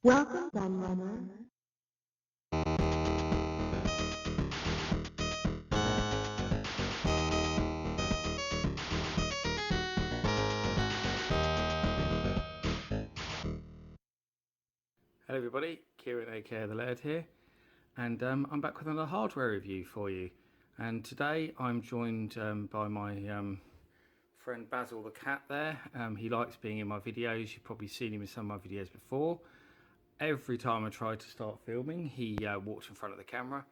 Welcome, Gunrunner. Hello everybody, Kieran aka The Laird here, and I'm back with another hardware review for you. And today I'm joined by my friend Basil the cat there. He likes being in my videos. You've probably seen him in some of my videos before. Every time I try to start filming, he walks in front of the camera.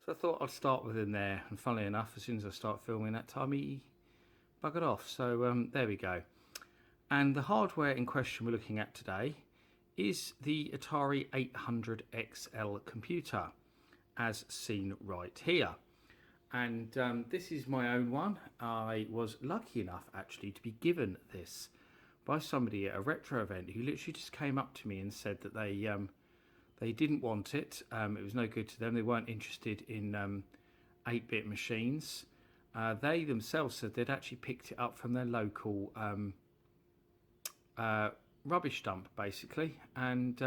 So I thought I'd start with him there, and funnily enough, as soon as I start filming that time, he buggered off. So there we go. And the hardware in question we're looking at today is the Atari 800XL computer, as seen right here. And this is my own one. I was lucky enough actually to be given this by somebody at a retro event who literally just came up to me and said that they didn't want it. It was no good to them. They weren't interested in 8-bit machines. They themselves said they'd actually picked it up from their local rubbish dump, basically, and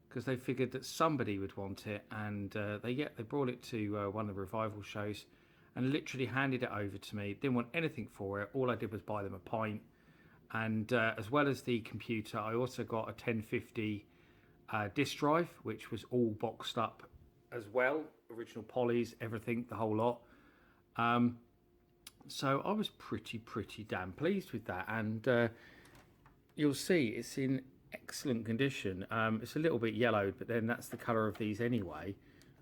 because they figured that somebody would want it, and they brought it to one of the revival shows and literally handed it over to me. Didn't want anything for it. All I did was buy them a pint, and as well as the computer, I also got a 1050 disk drive, which was all boxed up as well, original polys, everything, the whole lot. So I was pretty damn pleased with that, and you'll see it's in excellent condition. It's a little bit yellowed, but then that's the colour of these anyway.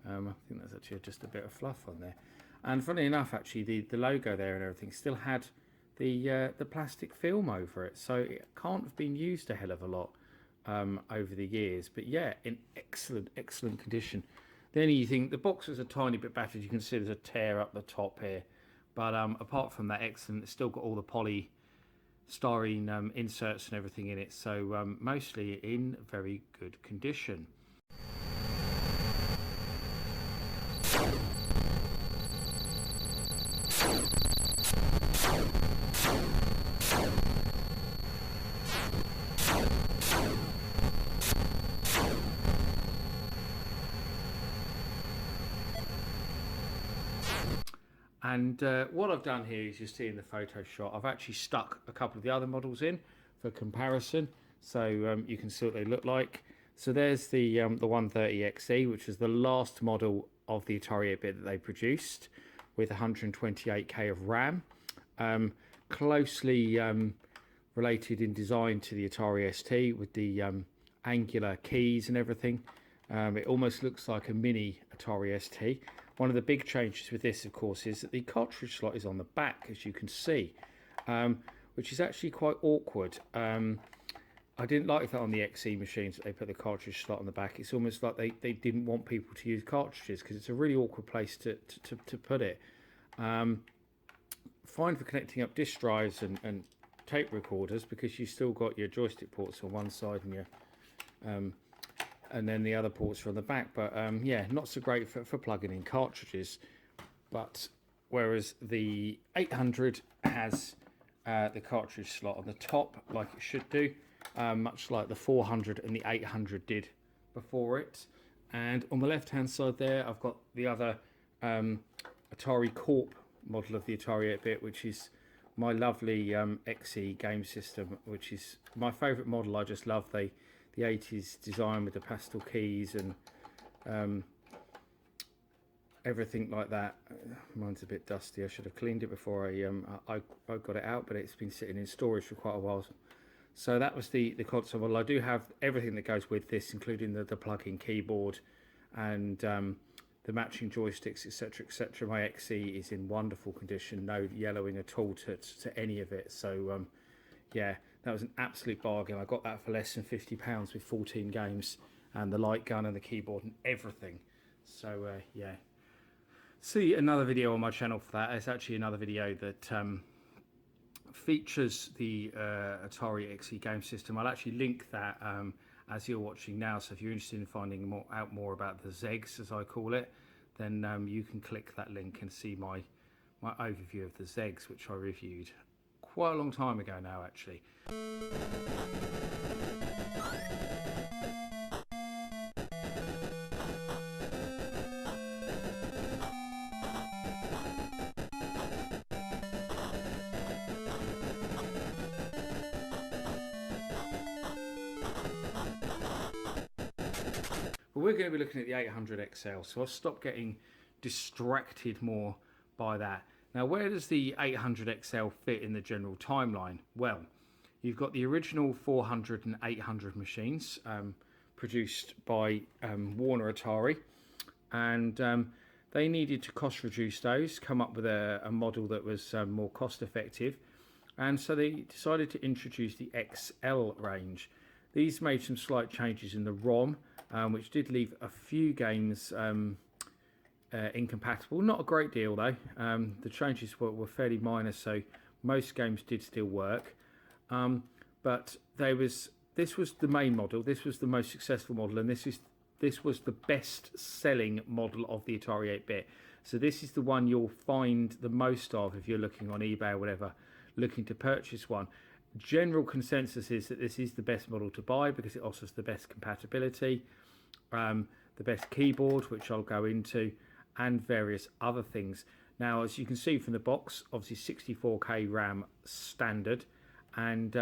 I think that's actually just a bit of fluff on there. And funny enough, actually, the logo there and everything still had the plastic film over it, so it can't have been used a hell of a lot over the years. But yeah, in excellent condition. The only thing, the box was a tiny bit battered. You can see there's a tear up the top here, but apart from that, excellent. It's still got all the poly styrene inserts and everything in it, so mostly in very good condition. And what I've done here is, you see in the photo shot, I've actually stuck a couple of the other models in for comparison, so you can see what they look like. So there's the 130XE, which is the last model of the Atari 8-bit that they produced, with 128K of RAM. Closely related in design to the Atari ST, with the angular keys and everything. It almost looks like a mini Atari ST. One of the big changes with this, of course, is that the cartridge slot is on the back, as you can see, which is actually quite awkward. I didn't like that on the XE machines, that they put the cartridge slot on the back. It's almost like they didn't want people to use cartridges, because it's a really awkward place to put it. Fine for connecting up disk drives and tape recorders, because you've still got your joystick ports on one side and your and then the other ports are on the back, but yeah, not so great for plugging in cartridges. But whereas the 800 has the cartridge slot on the top, like it should do, much like the 400 and the 800 did before it. And on the left hand side there, I've got the other Atari Corp model of the Atari 8-bit, which is my lovely XE game system, which is my favourite model. I just love the 80s design with the pastel keys and everything like that. Mine's a bit dusty. I should have cleaned it before I got it out, but it's been sitting in storage for quite a while. So that was the console model. I do have everything that goes with this, including the plug-in keyboard and the matching joysticks, etc, etc. My XE is in wonderful condition, no yellowing at all to any of it. So yeah, that was an absolute bargain. I got that for less than £50 with 14 games and the light gun and the keyboard and everything. So yeah, see another video on my channel for that. It's actually another video that features the Atari XE game system. I'll actually link that as you're watching now, so if you're interested in finding out more about the ZEGs, as I call it, then you can click that link and see my overview of the ZEGs, which I reviewed quite a long time ago now, actually. But we're going to be looking at the 800XL, so I'll stop getting distracted more by that. Now, where does the 800XL fit in the general timeline? Well, you've got the original 400 and 800 machines produced by Warner Atari, and they needed to cost reduce those, come up with a model that was more cost effective, and so they decided to introduce the XL range. These made some slight changes in the ROM, which did leave a few games incompatible. Not a great deal though. The changes were fairly minor, so most games did still work. But this was the main model. This was the most successful model, and this was the best-selling model of the Atari 8-bit. So this is the one you'll find the most of if you're looking on eBay or whatever, looking to purchase one. General consensus is that this is the best model to buy because it offers the best compatibility, the best keyboard, which I'll go into, and various other things. Now, as you can see from the box, obviously 64K RAM standard, and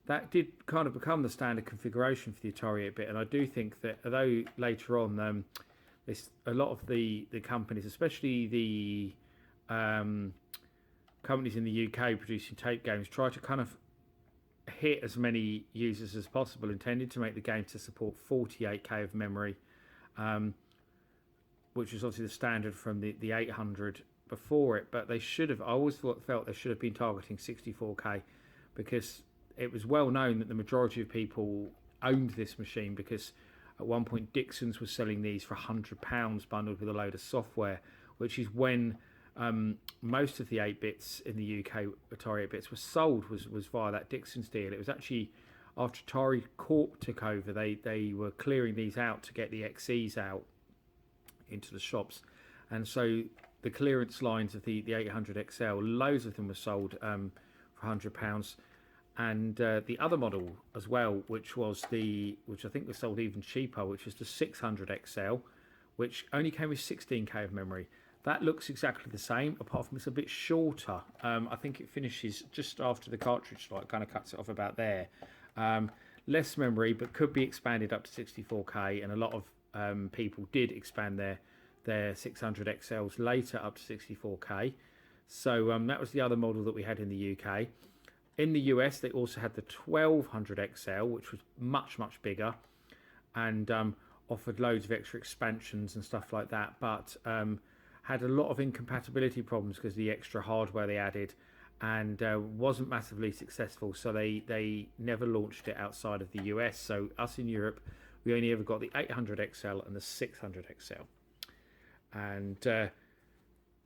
that did kind of become the standard configuration for the Atari 8-bit. And I do think that although later on a lot of the companies, especially the companies in the UK producing tape games, try to kind of hit as many users as possible, intended to make the game to support 48K of memory, which was obviously the standard from the 800 before it. But they should have, I always felt they should have been targeting 64K, because it was well known that the majority of people owned this machine, because at one point Dixon's was selling these for £100 bundled with a load of software, which is when most of the 8-bits in the UK, Atari 8-bits, were sold, was via that Dixon's deal. It was actually after Atari Corp took over, they were clearing these out to get the XEs out into the shops. And so the clearance lines of the 800XL, loads of them were sold for £100. And the other model as well, which I think was sold even cheaper, which was the 600XL, which only came with 16K of memory. That looks exactly the same, apart from it's a bit shorter. I think it finishes just after the cartridge slot, kind of cuts it off about there. Less memory, but could be expanded up to 64K, and a lot of people did expand their 600XLs later up to 64K. So that was the other model that we had in the UK. In the US, they also had the 1200XL, which was much, much bigger, and offered loads of extra expansions and stuff like that, but had a lot of incompatibility problems because of the extra hardware they added, and wasn't massively successful, so they never launched it outside of the US. So us in Europe, we only ever got the 800XL and the 600XL. And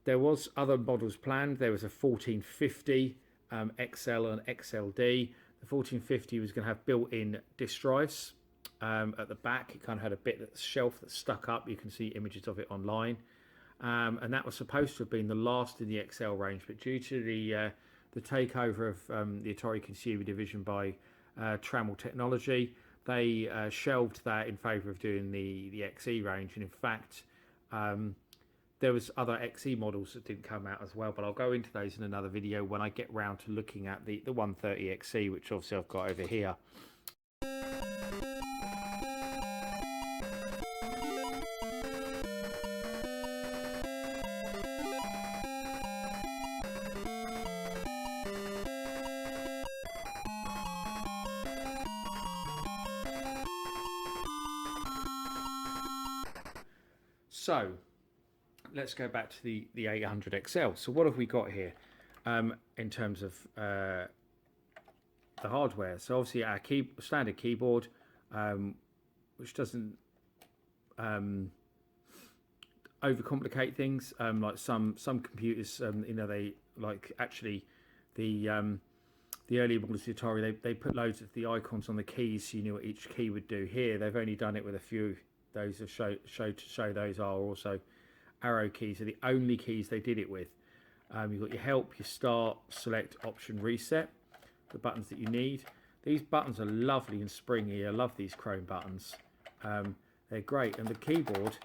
there was other models planned. There was a 1450 XL and XLD. The 1450 was going to have built-in disk drives at the back. It kind of had a bit of shelf that stuck up. You can see images of it online. And that was supposed to have been the last in the XL range, but due to the takeover of the Atari Consumer Division by Trammell Technology, they shelved that in favour of doing the XE range. And in fact, there was other XE models that didn't come out as well, but I'll go into those in another video when I get round to looking at the 130 XE, which obviously I've got over here. So let's go back to the 800XL. So what have we got here in terms of the hardware? So obviously our standard keyboard, which doesn't overcomplicate things, like some computers, they like actually the early models of the Atari, they put loads of the icons on the keys so you knew what each key would do. Here they've only done it with a few. Those have show those are also arrow keys are the only keys they did it with. You've got your help, your start, select, option, reset, the buttons that you need. These buttons are lovely and springy. I love these chrome buttons. They're great. And the keyboard,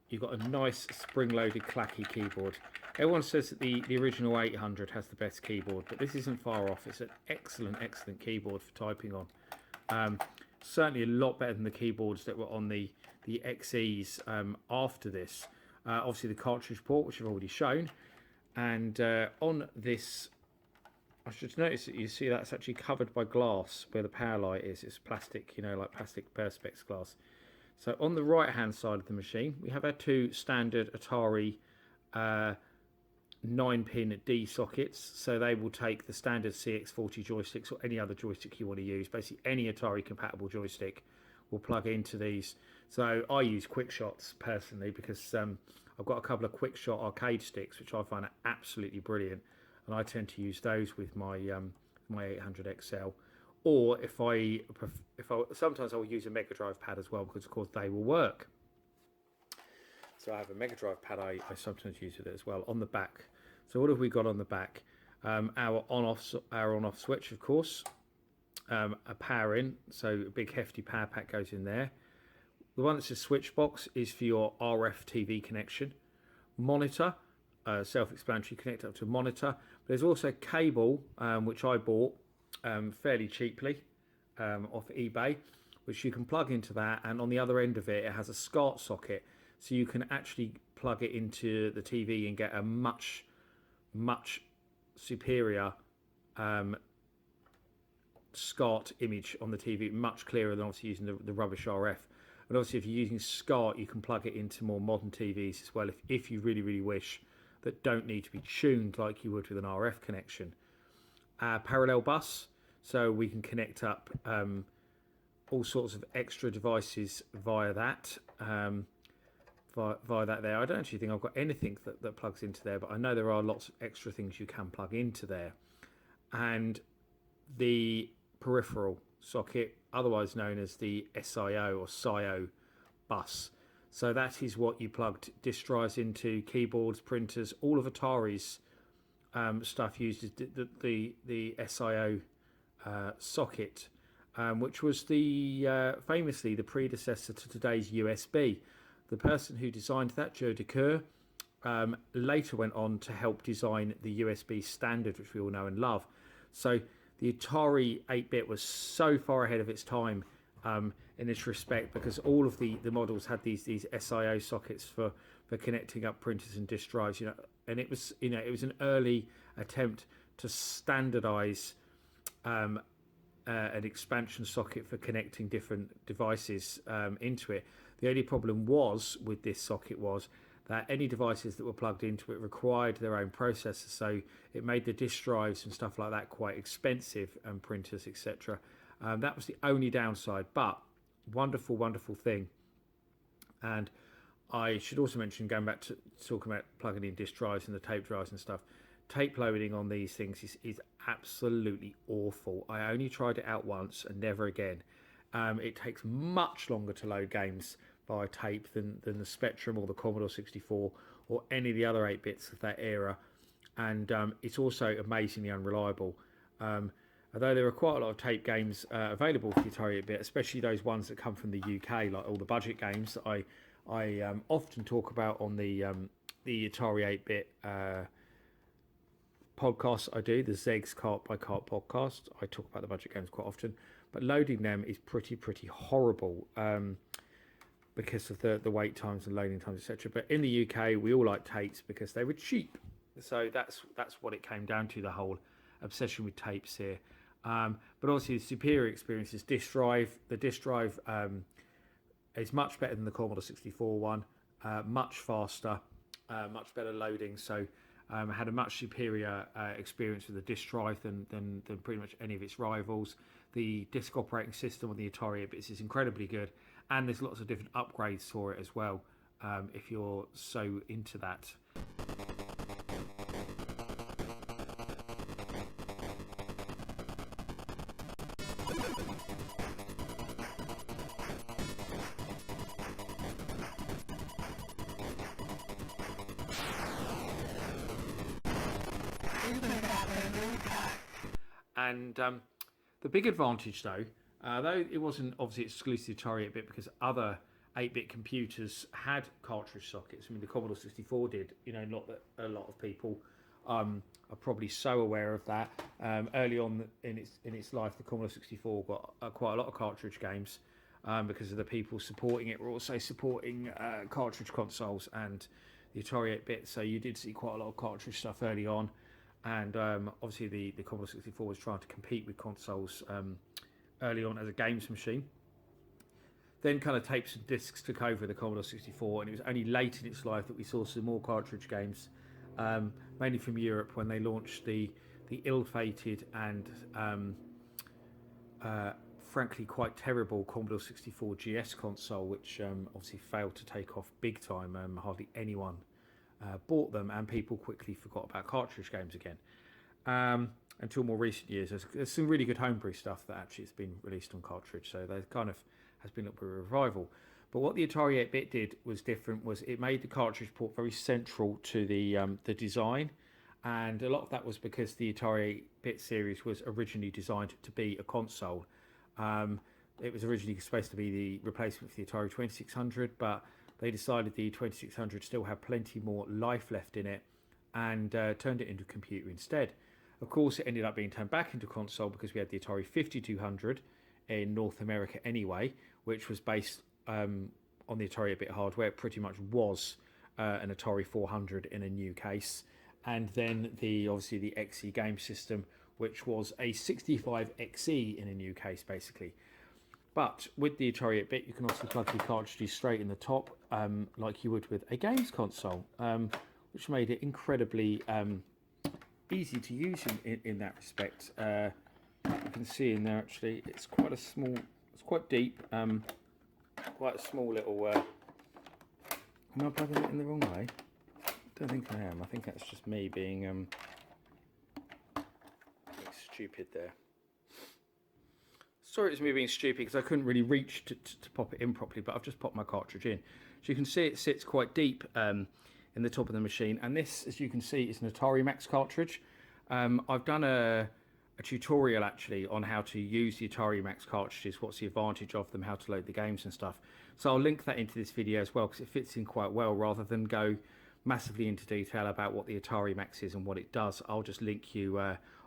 you've got a nice spring-loaded Clacky keyboard. Everyone says that the original 800 has the best keyboard, but this isn't far off. It's an excellent keyboard for typing on. Certainly a lot better than the keyboards that were on the XEs after this. Obviously the cartridge port, which I've already shown, and on this, I should notice that you see that's actually covered by glass where the power light is. It's plastic, like plastic perspex glass. So on the right hand side of the machine, we have our two standard Atari 9-pin D sockets. So they will take the standard CX40 joysticks or any other joystick you want to use. Basically any Atari compatible joystick will plug into these. So I use Quick Shots personally because I've got a couple of Quick Shot arcade sticks which I find are absolutely brilliant, and I tend to use those with my 800XL. Or if I sometimes I'll use a Mega Drive pad as well, because of course they will work. So I have a Mega Drive pad I sometimes use with it as well on the back. So what have we got on the back? Our on-off switch, of course. A power in, so a big hefty power pack goes in there. The one that's a switch box is for your RF TV connection. Monitor, self-explanatory, connect up to a monitor. But there's also cable, which I bought fairly cheaply off eBay, which you can plug into that, and on the other end of it, it has a SCART socket, so you can actually plug it into the TV and get a much superior SCART image on the TV, much clearer than obviously using the rubbish RF. And obviously if you're using SCART, you can plug it into more modern TVs as well if you really wish, that don't need to be tuned like you would with an RF connection. Parallel bus, so we can connect up all sorts of extra devices via that. Via that there. I don't actually think I've got anything that plugs into there, but I know there are lots of extra things you can plug into there. And the peripheral socket, otherwise known as the SIO or SIO bus. So that is what you plugged disk drives into, keyboards, printers, all of Atari's stuff uses the SIO socket, which was famously the predecessor to today's USB. The person who designed that, Joe DeCoeur, later went on to help design the USB standard, which we all know and love. So the Atari 8-bit was so far ahead of its time in this respect, because all of the models had these SIO sockets for connecting up printers and disk drives, and it was an early attempt to standardize an expansion socket for connecting different devices into it. The only problem with this socket was that any devices that were plugged into it required their own processor, so it made the disk drives and stuff like that quite expensive, and printers, etc. That was the only downside, but wonderful thing. And I should also mention, going back to talking about plugging in disk drives and the tape drives and stuff, tape loading on these things is absolutely awful. I only tried it out once and never again. It takes much longer to load games via tape than the Spectrum or the Commodore 64 or any of the other 8-bits of that era, and it's also amazingly unreliable. Although there are quite a lot of tape games available for the Atari 8-bit, especially those ones that come from the UK, like all the budget games that I often talk about on the Atari 8-bit podcast I do, the Zeg's Cart by Cart podcast. I talk about the budget games quite often, but loading them is pretty horrible because of the wait times and loading times, etc. But in the UK, we all like tapes because they were cheap. So that's what it came down to, the whole obsession with tapes here. But obviously the superior experience is disk drive. The disk drive is much better than the Commodore 64 one, much faster, much better loading. So I had a much superior experience with the disk drive than pretty much any of its rivals. The disk operating system on the Atari 8-bits is incredibly good, and there's lots of different upgrades for it as well, if you're so into that. And the big advantage, though it wasn't obviously exclusive to Atari 8-bit, because other 8-bit computers had cartridge sockets. I mean, the Commodore 64 did. Not that a lot of people are probably so aware of that. Early on in its life, the Commodore 64 got quite a lot of cartridge games because of the people supporting it. Were also supporting cartridge consoles and the Atari 8-bit, so you did see quite a lot of cartridge stuff early on. And obviously the Commodore 64 was trying to compete with consoles early on as a games machine. Then kind of tapes and discs took over the Commodore 64, and it was only late in its life that we saw some more cartridge games, mainly from Europe, when they launched the ill-fated and frankly quite terrible Commodore 64 GS console, which obviously failed to take off big time. Hardly anyone bought them, and people quickly forgot about cartridge games again. Until more recent years, there's some really good homebrew stuff that actually has been released on cartridge, so there kind of has been a bit of a revival. But what the Atari 8-bit did was different. Was it made the cartridge port very central to the design, and a lot of that was because the Atari 8-bit series was originally designed to be a console. It was originally supposed to be the replacement for the Atari 2600, but they decided the 2600 still had plenty more life left in it, and turned it into a computer instead. Of course, it ended up being turned back into console because we had the Atari 5200 in North America anyway, which was based on the Atari 8-bit hardware. It pretty much was an Atari 400 in a new case. And then obviously the XE game system, which was a 65XE in a new case, basically. But with the Atari 8-bit, you can also plug your cartridges straight in the top, like you would with a games console, which made it incredibly easy to use in that respect. You can see in there actually, it's quite a small, it's quite deep, quite a small little. Am I plugging it in the wrong way? I don't think I am. I think that's just me being stupid there. Sorry, it's me being stupid because I couldn't really reach to pop it in properly, but I've just popped my cartridge in. So you can see it sits quite deep in the top of the machine, and this, as you can see, is an Atari Max cartridge. I've done a tutorial actually on how to use the Atari Max cartridges, what's the advantage of them, how to load the games and stuff. So I'll link that into this video as well, because it fits in quite well. Rather than go massively into detail about what the Atari Max is and what it does, I'll just link you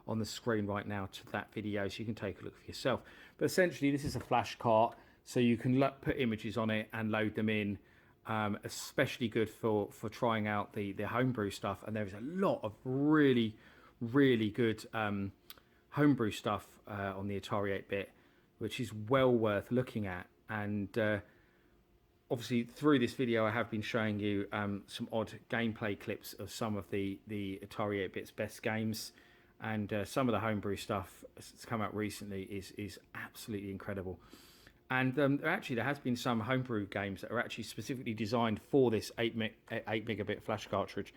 on the screen right now to that video so you can take a look for yourself. But essentially this is a flash cart, so you can put images on it and load them in. Especially good for trying out the homebrew stuff, and there is a lot of really good homebrew stuff on the Atari 8-bit, which is well worth looking at. And obviously through this video I have been showing you some odd gameplay clips of some of the Atari 8-bit's best games, and some of the homebrew stuff that's come out recently is absolutely incredible. And actually there has been some homebrew games that are actually specifically designed for this 8 megabit flash cartridge.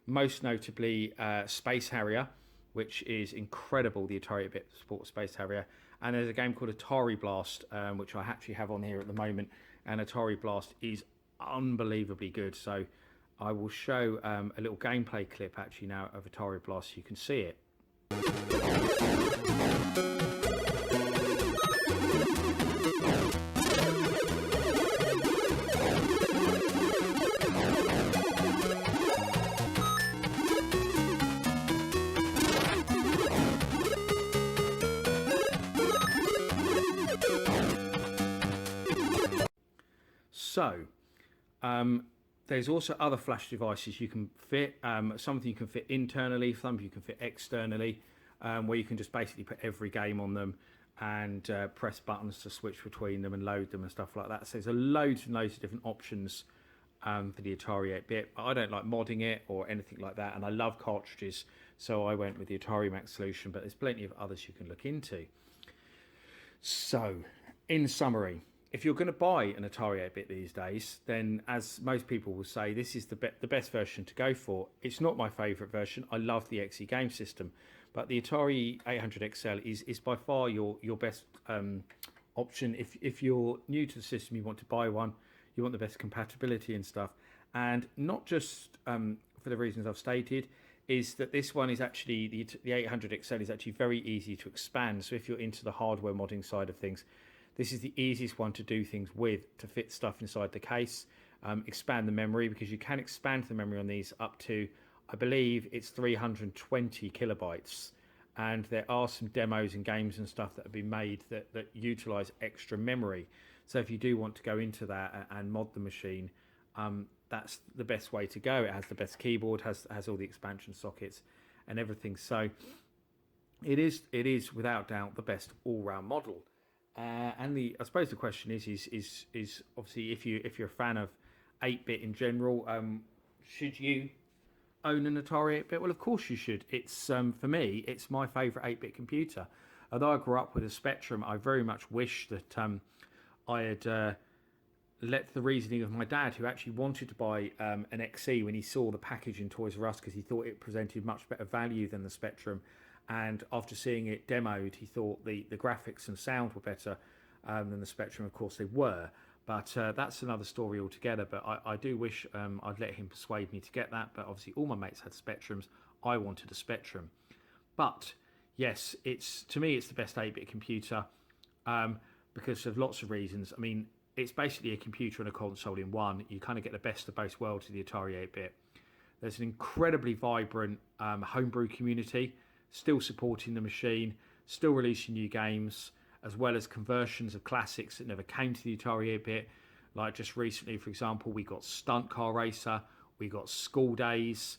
Most notably Space Harrier, which is incredible, the Atari 8-bit Sport Space Harrier. And there's a game called Atari Blast, which I actually have on here at the moment. And Atari Blast is unbelievably good. So I will show a little gameplay clip actually now of Atari Blast so you can see it. So, there's also other flash devices you can fit. Some of you can fit internally, some of you can fit externally, where you can just basically put every game on them and press buttons to switch between them and load them and stuff like that. So there's loads and loads of different options for the Atari 8-bit. I don't like modding it or anything like that, and I love cartridges, so I went with the Atari Max solution, but there's plenty of others you can look into. So, in summary, if you're going to buy an Atari 8-bit these days, then as most people will say, this is the best version to go for. It's not my favourite version. I love the XE game system, but the Atari 800XL is by far your best option. If you're new to the system, you want to buy one, you want the best compatibility and stuff, and not just for the reasons I've stated, is that this one is actually, the 800XL is actually very easy to expand. So if you're into the hardware modding side of things, this is the easiest one to do things with, to fit stuff inside the case, expand the memory, because you can expand the memory on these up to, I believe it's 320 kilobytes. And there are some demos and games and stuff that have been made that utilize extra memory. So if you do want to go into that and mod the machine, that's the best way to go. It has the best keyboard, has all the expansion sockets and everything. So it is without doubt the best all-round model. And I suppose the question is obviously if you're a fan of 8-bit in general, should you own an Atari 8-bit? Well, of course you should. It's for me, it's my favourite 8-bit computer. Although I grew up with a Spectrum, I very much wish that I had let the reasoning of my dad, who actually wanted to buy an XE when he saw the package in Toys R Us because he thought it presented much better value than the Spectrum. And after seeing it demoed, he thought the graphics and sound were better than the Spectrum. Of course, they were. But that's another story altogether. But I do wish I'd let him persuade me to get that. But obviously, all my mates had Spectrums. I wanted a Spectrum. But yes, to me, it's the best 8-bit computer because of lots of reasons. I mean, it's basically a computer and a console in one. You kind of get the best of both worlds with the Atari 8-bit. There's an incredibly vibrant homebrew community, still supporting the machine, still releasing new games, as well as conversions of classics that never came to the Atari 8-bit. Like just recently, for example, we got Stunt Car Racer, we got School Days.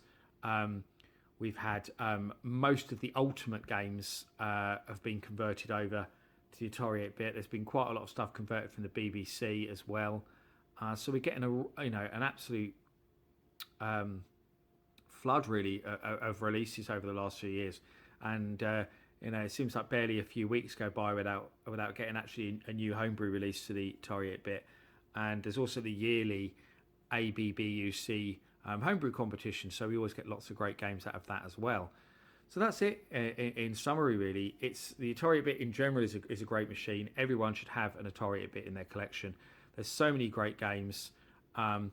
We've had most of the Ultimate games have been converted over to the Atari 8-bit. There's been quite a lot of stuff converted from the BBC as well. So we're getting an absolute flood really of releases over the last few years, and it seems like barely a few weeks go by without getting actually a new homebrew release to the Atari 8-bit. And there's also the yearly ABBUC homebrew competition, so we always get lots of great games out of that as well. So that's it in summary, really. It's the Atari 8-bit in general is a great machine. Everyone should have an Atari 8-bit in their collection. There's so many great games. Some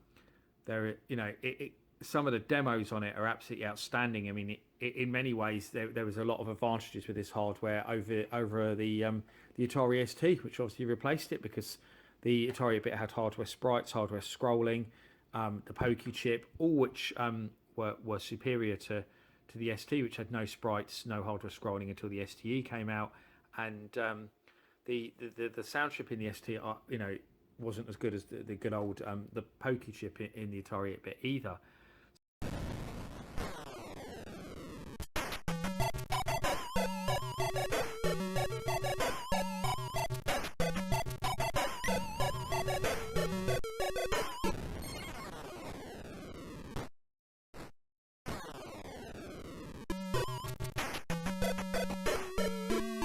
of the demos on it are absolutely outstanding. I mean, in many ways, there was a lot of advantages with this hardware over the Atari ST, which obviously replaced it because the Atari 8-bit had hardware sprites, hardware scrolling, the Pokey chip, all which were superior to the ST, which had no sprites, no hardware scrolling until the STE came out, and the sound chip in the ST, wasn't as good as the good old the Pokey chip in the Atari 8-bit either.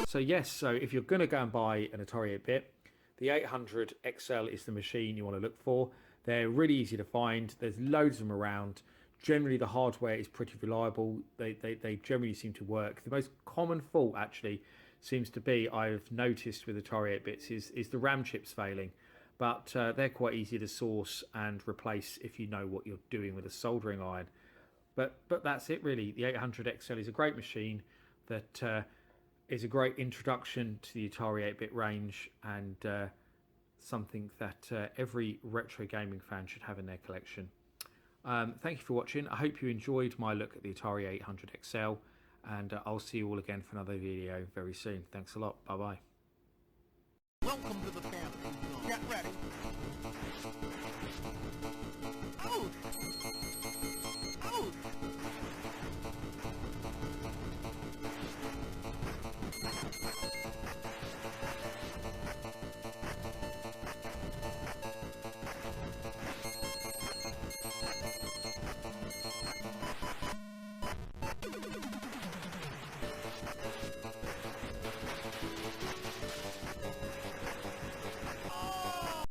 So yes, so if you're going to go and buy an Atari 8-bit, the 800XL is the machine you want to look for. They're really easy to find. There's loads of them around. Generally, the hardware is pretty reliable. They generally seem to work. The most common fault, actually, seems to be, I've noticed with Atari 8-bits, is the RAM chips failing. But they're quite easy to source and replace if you know what you're doing with a soldering iron. But that's it, really. The 800XL is a great machine that is a great introduction to the Atari 8-bit range, and something that every retro gaming fan should have in their collection. Thank you for watching. I hope you enjoyed my look at the Atari 800XL, and I'll see you all again for another video very soon. Thanks a lot. Bye bye. Welcome to the family. Get ready.